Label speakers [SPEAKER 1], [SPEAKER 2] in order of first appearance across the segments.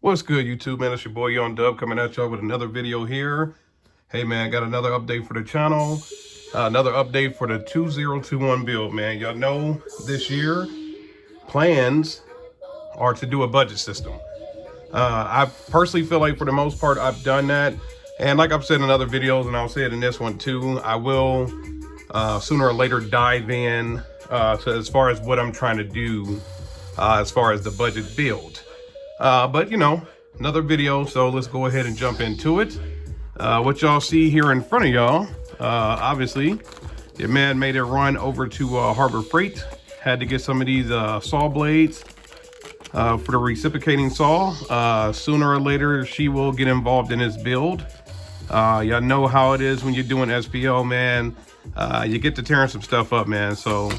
[SPEAKER 1] What's good, YouTube, man? It's your boy Young Dub coming at y'all with another video here. Hey, man, got another update for the channel. Another update for the 2021 build, man. Y'all know this year plans are to do a budget system. I personally feel like for the most part I've done that. And like I've said in other videos, and I'll say it in this one too, I will sooner or later dive in to as far as what I'm trying to do as far as the budget build. But you know, another video, so let's go ahead and jump into it. What y'all see here in front of y'all, obviously, your man made a run over to Harbor Freight. Had to get some of these saw blades for the reciprocating saw. Sooner or later, she will get involved in this build. Y'all know how it is when you're doing SPO, man. You get to tearing some stuff up, man. So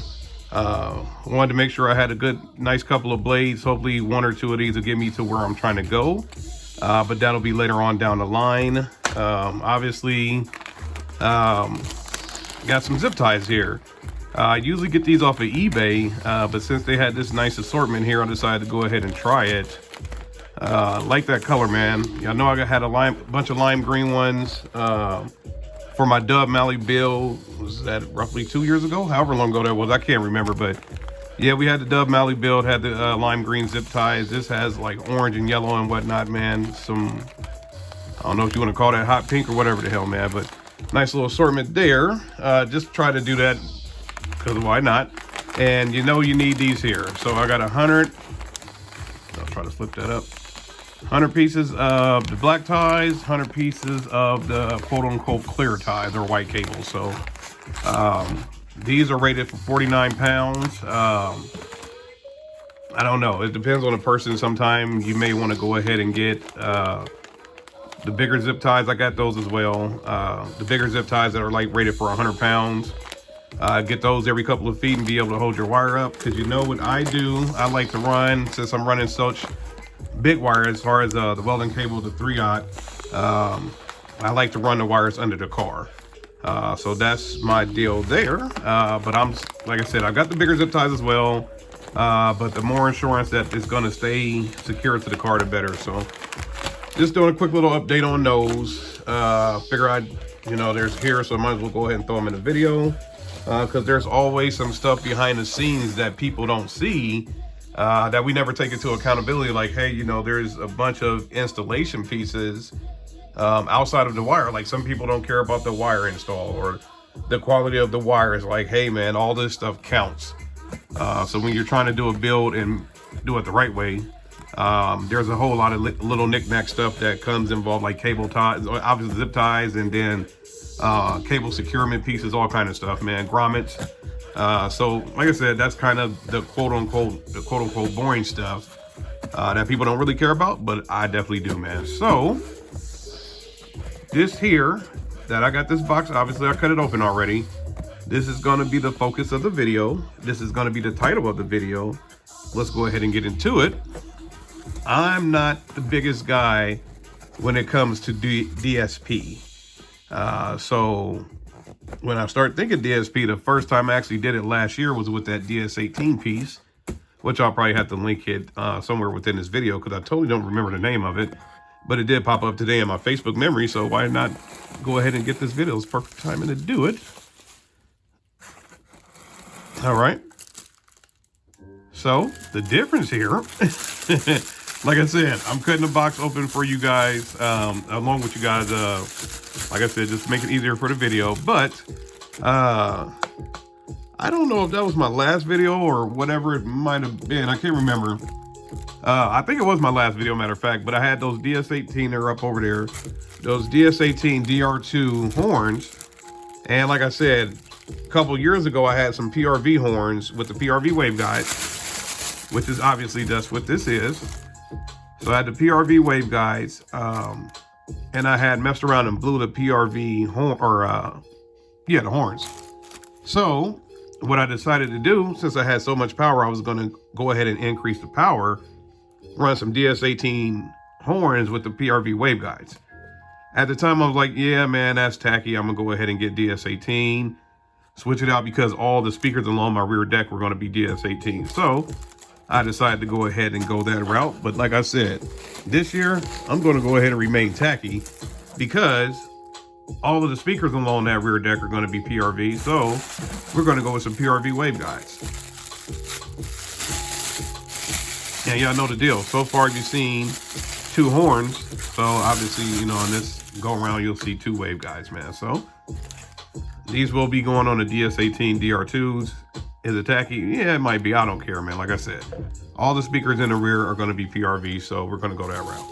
[SPEAKER 1] wanted to make sure I had a nice couple of blades. Hopefully one or two of these will get me to where I'm trying to go. But that'll be later on down the line. Obviously, got some zip ties here. I usually get these off of eBay, but since they had this nice assortment here, I decided to go ahead and try it. Like that color, man. Y'all know I had a bunch of lime green ones for my Dub Mally build. Was that roughly 2 years ago? However long ago that was, I can't remember. But yeah, we had the Dub Mally build, had the lime green zip ties. This has like orange and yellow and whatnot, man. Some, I don't know if you want to call that hot pink or whatever the hell, man. But nice little assortment there. Just try to do that because why not? And you know you need these here. So I got 100. I'll try to flip that up. 100 pieces of the black ties, 100 pieces of the quote-unquote clear ties or white cables. So these are rated for 49 pounds. I don't know. It depends on the person. Sometimes you may want to go ahead and get the bigger zip ties. I got those as well. The bigger zip ties that are like rated for 100 pounds. Get those every couple of feet and be able to hold your wire up. Because you know what I do? I like to run, since I'm running such big wire as far as the welding cable, the 3/0, I like to run the wires under the car. So that's my deal there. But I'm, like I said, I got the bigger zip ties as well. But the more insurance that is going to stay secure to the car, the better. So just doing a quick little update on those. Figure I'd, you know, there's here, so I might as well go ahead and throw them in the video. Because there's always some stuff behind the scenes that people don't see. That we never take into accountability. Like, hey, you know, there's a bunch of installation pieces outside of the wire. Like, some people don't care about the wire install or the quality of the wires. Like, hey, man, all this stuff counts. So when you're trying to do a build and do it the right way, there's a whole lot of little knick-knack stuff that comes involved, like cable ties, obviously zip ties, and then cable securement pieces, all kind of stuff, man, grommets. So like I said, that's kind of the quote-unquote boring stuff that people don't really care about, but I definitely do, man. So this here, that I got this box, obviously I cut it open already. This is going to be the focus of the video. This is going to be the title of the video. Let's go ahead and get into it. I'm not the biggest guy when it comes to DSP. So when I start thinking DSP, the first time I actually did it last year was with that DS18 piece, which I'll probably have to link it somewhere within this video because I totally don't remember the name of it, but it did pop up today in my Facebook memory, so why not go ahead and get this video? It's perfect timing to do it. All right. So the difference here, like I said, I'm cutting the box open for you guys, along with you guys, like I said, just make it easier for the video. But I don't know if that was my last video or whatever it might have been. I can't remember. I think it was my last video, matter of fact. But I had those DS18, they're up over there. Those DS18 DR2 horns. And like I said, a couple years ago, I had some PRV horns with the PRV waveguides, which is obviously that's what this is. So I had the PRV waveguides. And I had messed around and blew the PRV horn, or yeah, the horns. So what I decided to do, since I had so much power, I was going to go ahead and increase the power, run some DS18 horns with the PRV waveguides. At the time, I was like, yeah, man, that's tacky. I'm going to go ahead and get DS18, switch it out because all the speakers along my rear deck were going to be DS18. So I decided to go ahead and go that route. But like I said, this year, I'm going to go ahead and remain tacky because all of the speakers along that rear deck are going to be PRV. So we're going to go with some PRV waveguides. And y'all know the deal. So far, you've seen 2 horns. So obviously, you know, on this go around, you'll see 2 waveguides, man. So these will be going on the DS18 DR2s. Is it tacky? Yeah, it might be. I don't care, man. Like I said, all the speakers in the rear are going to be PRV, so we're going to go that route.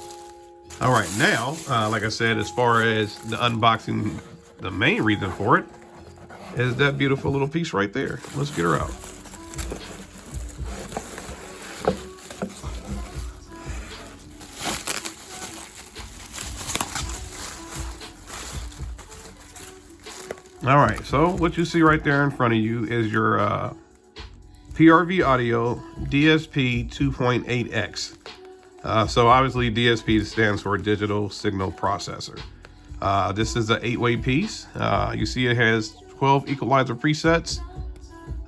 [SPEAKER 1] All right, now, like I said, as far as the unboxing, the main reason for it is that beautiful little piece right there. Let's get her out. All right, so what you see right there in front of you is your PRV Audio DSP 2.8X. So obviously DSP stands for Digital Signal Processor. This is an 8-way piece. You see it has 12 equalizer presets,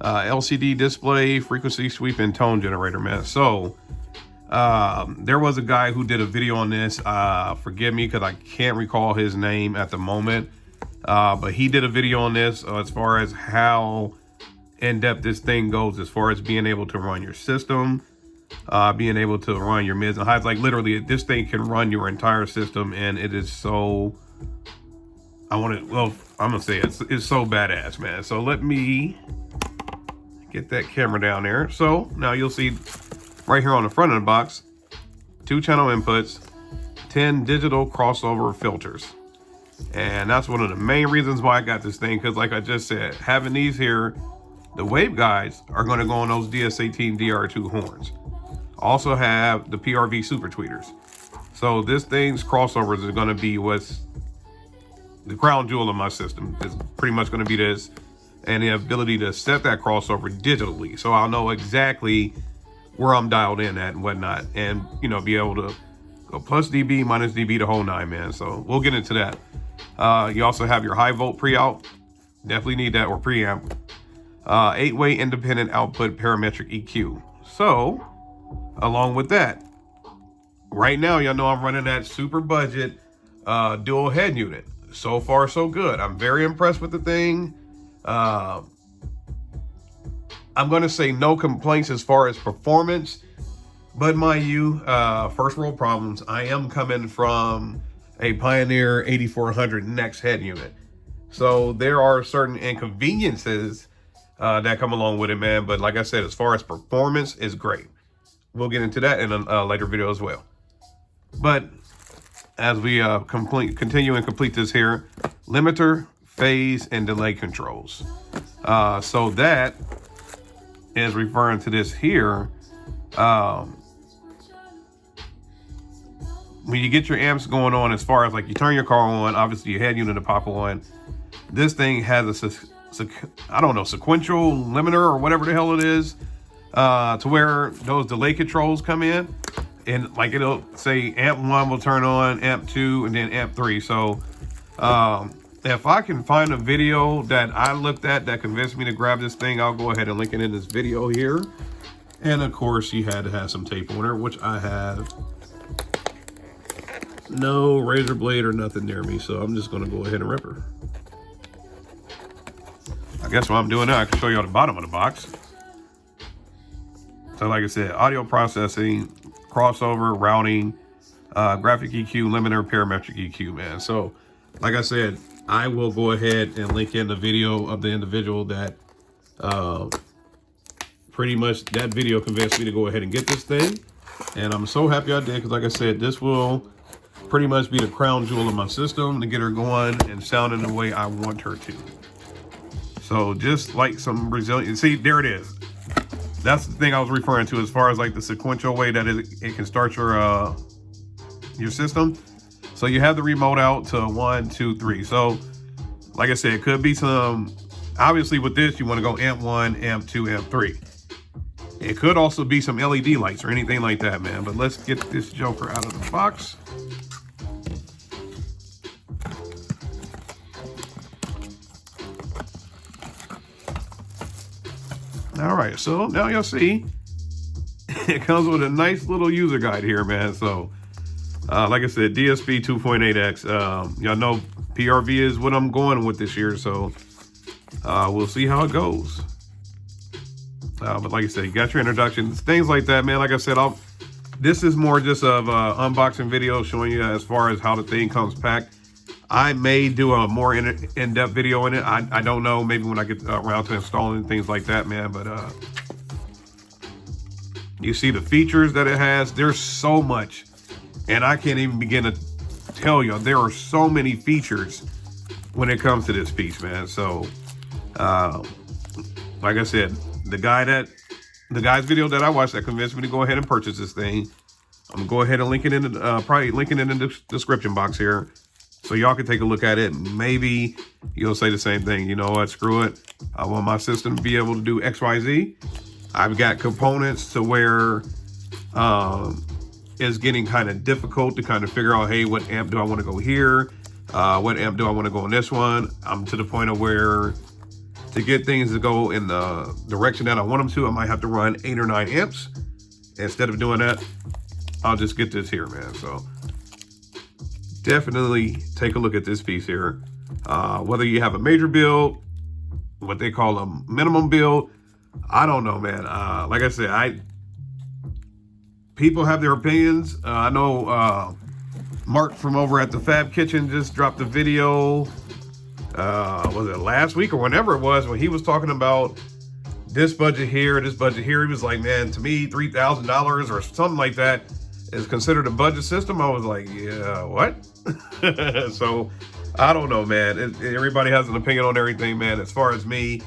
[SPEAKER 1] LCD display, frequency sweep, and tone generator, man. So there was a guy who did a video on this. Forgive me because I can't recall his name at the moment. But he did a video on this as far as how in-depth this thing goes, as far as being able to run your system, being able to run your mids and highs. Like literally, this thing can run your entire system, and it is so, I'm gonna say it's so badass, man. So let me get that camera down there. So now you'll see right here on the front of the box, 2 channel inputs, 10 digital crossover filters. And that's one of the main reasons why I got this thing, because like I just said, having these here, the waveguides are going to go on those DS18 DR2 horns. Also have the PRV super tweeters. So this thing's crossovers are going to be what's the crown jewel of my system. It's pretty much going to be this, and the ability to set that crossover digitally, so I'll know exactly where I'm dialed in at and whatnot, and you know, be able to go plus dB, minus dB, the whole 9, man. So we'll get into that. You also have your high volt pre-out, definitely need that, or preamp. 8-way independent output parametric EQ. So along with that, right now, y'all know I'm running that super budget dual head unit. So far, so good. I'm very impressed with the thing. I'm going to say no complaints as far as performance, but mind you, first world problems. I am coming from a Pioneer 8400 Next head unit. So there are certain inconveniences that come along with it, man. But like I said, as far as performance, is great. We'll get into that in a later video as well. But as we continue and complete this here, limiter, phase, and delay controls. So that is referring to this here. When you get your amps going on, as far as like you turn your car on, obviously your head unit to pop on. This thing has a sequential limiter or whatever the hell it is, to where those delay controls come in, and like it'll say amp 1 will turn on, amp 2, and then amp 3. So if I can find a video that I looked at that convinced me to grab this thing, I'll go ahead and link it in this video here. And of course, you had to have some tape on her, which I have. No razor blade or nothing near me, so I'm just gonna go ahead and rip her. I guess what I'm doing now, I can show you on the bottom of the box. So like I said, audio processing, crossover, routing, graphic EQ, limiter, parametric EQ, man. So like I said, I will go ahead and link in the video of the individual that pretty much that video convinced me to go ahead and get this thing. And I'm so happy I did, because like I said, this will pretty much be the crown jewel of my system to get her going and sounding the way I want her to. So just like some Brazilian, see, there it is. That's the thing I was referring to as far as like the sequential way that it can start your system. So you have the remote out to 1, 2, 3. So like I said, it could be some, obviously with this, you want to go amp 1, amp 2, amp 3. It could also be some LED lights or anything like that, man. But let's get this joker out of the box. All right, so now you'll see it comes with a nice little user guide here, man. So like I said, DSP 2.8X. Y'all know PRV is what I'm going with this year, so we'll see how it goes. But like I said, you got your introductions, things like that, man. Like I said, this is more just of unboxing video showing you as far as how the thing comes packed. I may do a more in-depth video in it. I don't know, maybe when I get around to installing things like that, man. But you see the features that it has. There's so much, and I can't even begin to tell you. There are so many features when it comes to this piece, man. So like I said, the guy's video that I watched that convinced me to go ahead and purchase this thing, I'm gonna go ahead and link it in the probably link it in the description box here, so y'all can take a look at it. Maybe you'll say the same thing. You know what? Screw it. I want my system to be able to do XYZ. I've got components to where it's getting kind of difficult to kind of figure out, hey, what amp do I want to go here? What amp do I want to go on this one? I'm to the point of where to get things to go in the direction that I want them to, I might have to run 8 or 9 amps. Instead of doing that, I'll just get this here, man. So definitely take a look at this piece here. Whether you have a major build, what they call a minimum build, I don't know, man. Like I said, people have their opinions. I know Mark from over at the Fab Kitchen just dropped a video. Was it last week or whenever it was, when he was talking about this budget here, this budget here. He was like, man, to me, $3,000 or something like that is considered a budget system. I was like, yeah, what? So I don't know, man. Everybody has an opinion on everything, man. As far as me,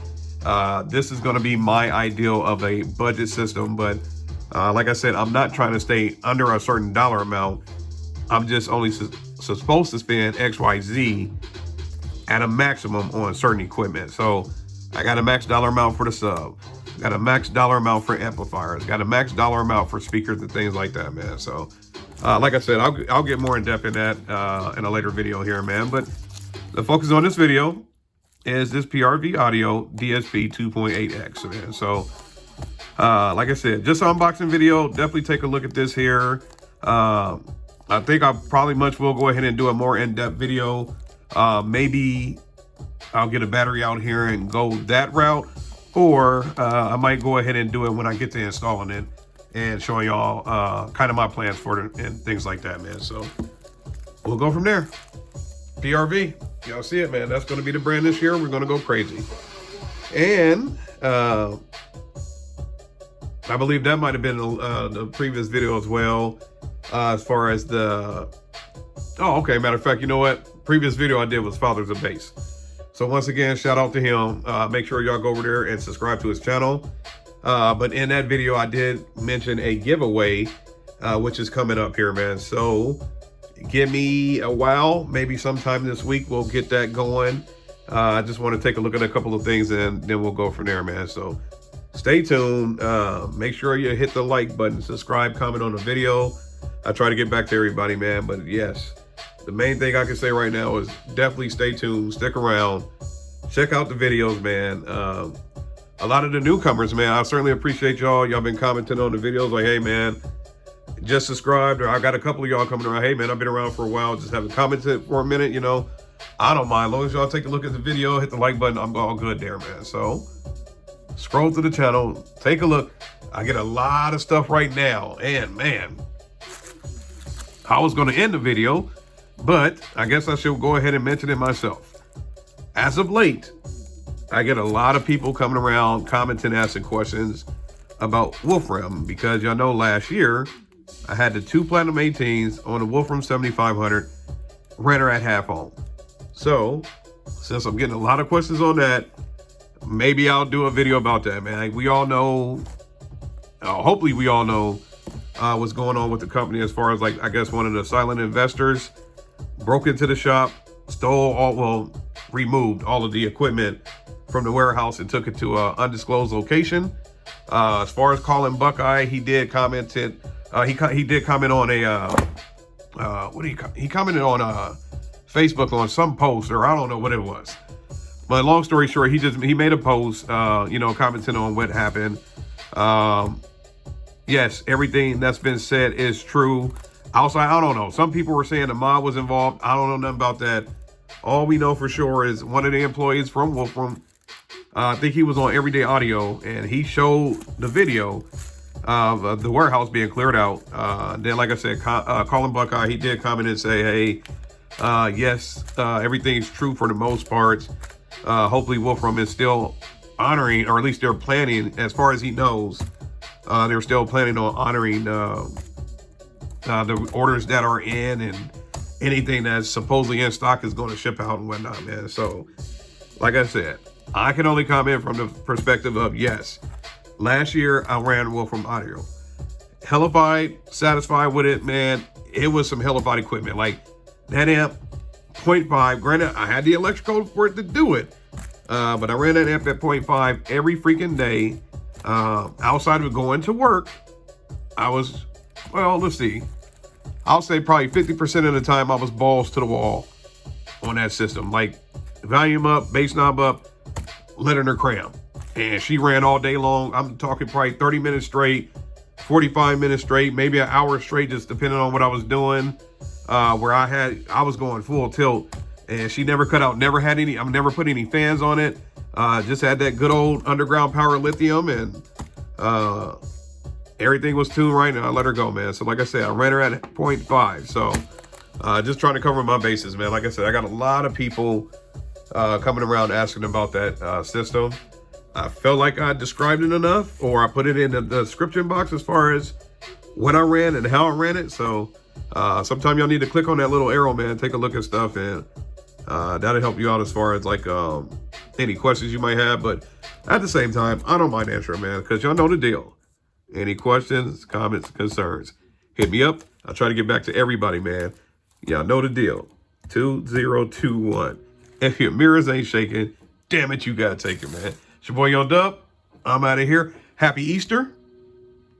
[SPEAKER 1] this is going to be my ideal of a budget system. But like I said, I'm not trying to stay under a certain dollar amount. I'm just only supposed to spend XYZ at a maximum on certain equipment. So I got a max dollar amount for the sub, got a max dollar amount for amplifiers, got a max dollar amount for speakers and things like that, man. So like I said, I'll get more in depth in that in a later video here, man. But the focus on this video is this PRV Audio DSP 2.8X, man. So like I said, just an unboxing video. Definitely take a look at this here. I think I probably will go ahead and do a more in-depth video. Maybe I'll get a battery out here and go that route, or I might go ahead and do it when I get to installing it and showing y'all kind of my plans for it and things like that, man. So we'll go from there. PRV, y'all see it, man. That's going to be the brand this year. We're going to go crazy. And I believe that might have been the previous video as well, as far as the... Oh, okay. Matter of fact, you know what? Previous video I did was Fathers of Bass. So once again, shout out to him. Make sure y'all go over there and subscribe to his channel. But in that video, I did mention a giveaway, which is coming up here, man. So give me a while. Maybe sometime this week we'll get that going. I just want to take a look at a couple of things and then we'll go from there, man. So stay tuned. Make sure you hit the like button, subscribe, comment on the video. I try to get back to everybody, man. But yes, the main thing I can say right now is definitely stay tuned, stick around, check out the videos, man. A lot of the newcomers, man, I certainly appreciate y'all. Y'all been commenting on the videos like, hey, man, just subscribed. Or I got a couple of y'all coming around. Hey, man, I've been around for a while. Just haven't commented for a minute, you know. I don't mind. As long as y'all take a look at the video, hit the like button, I'm all good there, man. So scroll through the channel, take a look. I get a lot of stuff right now. And, man, I was going to end the video, but I guess I should go ahead and mention it myself. As of late, I get a lot of people coming around, commenting, asking questions about Wolfram, because y'all know last year I had the 2 Platinum 18s on the Wolfram 7500, ran her at half on. So since I'm getting a lot of questions on that, maybe I'll do a video about that, man. Like, we all know, hopefully we all know what's going on with the company as far as, like, I guess one of the silent investors broke into the shop, stole all, well, removed all of the equipment from the warehouse and took it to an undisclosed location. As far as calling Buckeye, he did comment he did comment on a he commented on Facebook on some post, or I don't know what it was. But long story short, he made a post, you know, commenting on what happened. yes, everything that's been said is true. Outside, I don't know. Some people were saying the mob was involved. I don't know nothing about that. All we know for sure is one of the employees from Wolfram, I think he was on Everyday Audio, and he showed the video of the warehouse being cleared out. Then, like I said, Colin Buckeye, he did comment and say, hey, yes, everything's true for the most part. Hopefully Wolfram is still honoring, or at least they're planning, as far as he knows, they're still planning on honoring the orders that are in, and anything that's supposedly in stock is going to ship out and whatnot, man. So, like I said, I can only comment from the perspective of, yes, last year I ran Wolfram Audio. Hellified, satisfied with it, man. It was some hellified equipment. Like that amp, 0.5. Granted, I had the electrical for it to do it, but I ran that amp at 0.5 every freaking day. Outside of going to work, I was, well, let's see. I'll say probably 50% of the time I was balls to the wall on that system. Like volume up, bass knob up, letting her cram. And she ran all day long. I'm talking probably 30 minutes straight, 45 minutes straight, maybe an hour straight, just depending on what I was doing. Where I was going full tilt, and she never cut out, never had any, I've never put any fans on it. Just had that good old underground power lithium, and everything was tuned right, and I let her go, man. So like I said, I ran her at 0.5. So just trying to cover my bases, man. Like I said, I got a lot of people coming around asking about that system. I felt like I described it enough, or I put it in the description box as far as what I ran and how I ran it. So sometimes y'all need to click on that little arrow, man, take a look at stuff, and that'll help you out as far as like any questions you might have. But at the same time, I don't mind answering, man, because y'all know the deal. Any questions, comments, concerns, hit me up. I'll try to get back to everybody, man. Y'all know the deal. 2021. If your mirrors ain't shaking, damn it, you gotta take it, man. It's your boy Young Dub. I'm out of here. Happy Easter.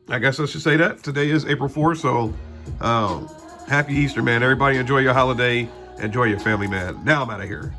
[SPEAKER 1] I guess I should say that. Today is April 4th, so happy Easter, man. Everybody enjoy your holiday. Enjoy your family, man. Now I'm out of here.